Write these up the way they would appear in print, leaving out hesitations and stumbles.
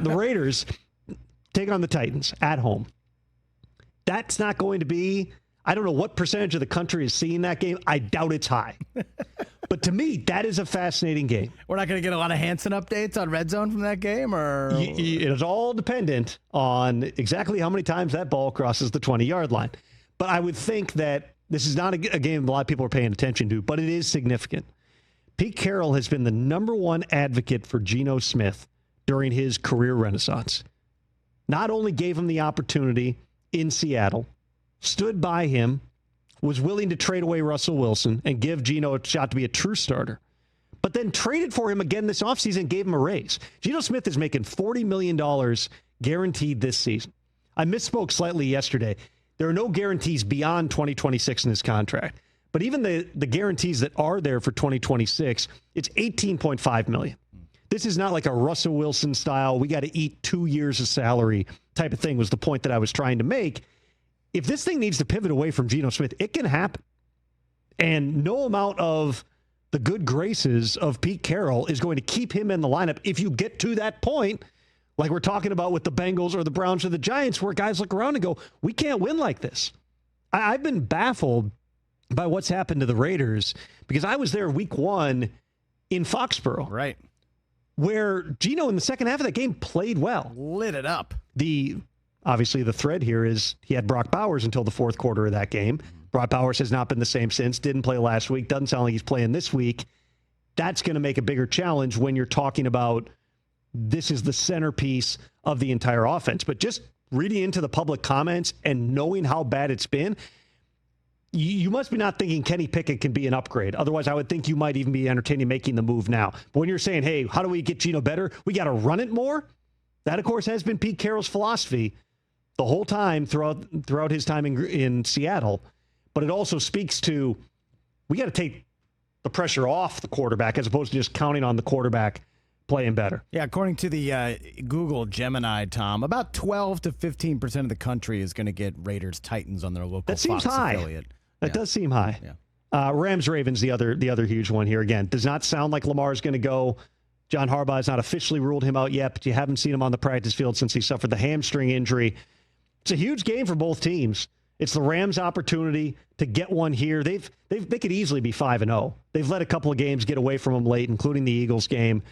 The Raiders take on the Titans at home. That's not going to be, I don't know what percentage of the country is seeing that game. I doubt it's high. But to me, that is a fascinating game. We're not going to get a lot of Hansen updates on Red Zone from that game? Or it is all dependent on exactly how many times that ball crosses the 20-yard line. But I would think that this is not a game a lot of people are paying attention to, but it is significant. Pete Carroll has been the number one advocate for Geno Smith during his career renaissance. Not only gave him the opportunity in Seattle, stood by him, was willing to trade away Russell Wilson and give Geno a shot to be a true starter, but then traded for him again this offseason and gave him a raise. Geno Smith is making $40 million guaranteed this season. I misspoke slightly yesterday. There are no guarantees beyond 2026 in his contract, but even the guarantees that are there for 2026, it's $18.5 million. This is not like a Russell Wilson style, we got to eat 2 years of salary type of thing, was the point that I was trying to make. If this thing needs to pivot away from Geno Smith, it can happen. And no amount of the good graces of Pete Carroll is going to keep him in the lineup if you get to that point, like we're talking about with the Bengals or the Browns or the Giants, where guys look around and go, we can't win like this. I've been baffled by what's happened to the Raiders because I was there week one in Foxborough. Right. Where Geno in the second half of that game played well. Lit it up. Obviously, the thread here is he had Brock Bowers until the fourth quarter of that game. Brock Bowers has not been the same since. Didn't play last week. Doesn't sound like he's playing this week. That's going to make a bigger challenge when you're talking about this is the centerpiece of the entire offense. But just reading into the public comments and knowing how bad it's been, you must be not thinking Kenny Pickett can be an upgrade. Otherwise, I would think you might even be entertaining making the move now. But when you're saying, hey, how do we get Geno better? We got to run it more. That, of course, has been Pete Carroll's philosophy the whole time throughout his time in Seattle. But it also speaks to we got to take the pressure off the quarterback as opposed to just counting on the quarterback playing better. Yeah, according to the Google Gemini, Tom, about 12 to 15% of the country is going to get Raiders Titans on their local Fox affiliate. That does seem high. Yeah. Rams Ravens, the other huge one here. Again, does not sound like Lamar's going to go. John Harbaugh has not officially ruled him out yet, but you haven't seen him on the practice field since he suffered the hamstring injury. It's a huge game for both teams. It's the Rams' opportunity to get one here. They could easily be 5-0. They've let a couple of games get away from them late, including the Eagles game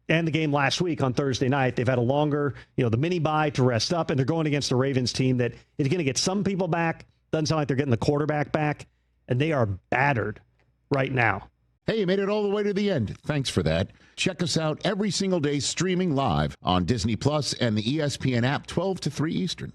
and the game last week on Thursday night. They've had a longer, the mini bye to rest up, and they're going against a Ravens team that is going to get some people back. Doesn't sound like they're getting the quarterback back, and they are battered right now. Hey, you made it all the way to the end. Thanks for that. Check us out every single day streaming live on Disney Plus and the ESPN app 12 to 3 Eastern.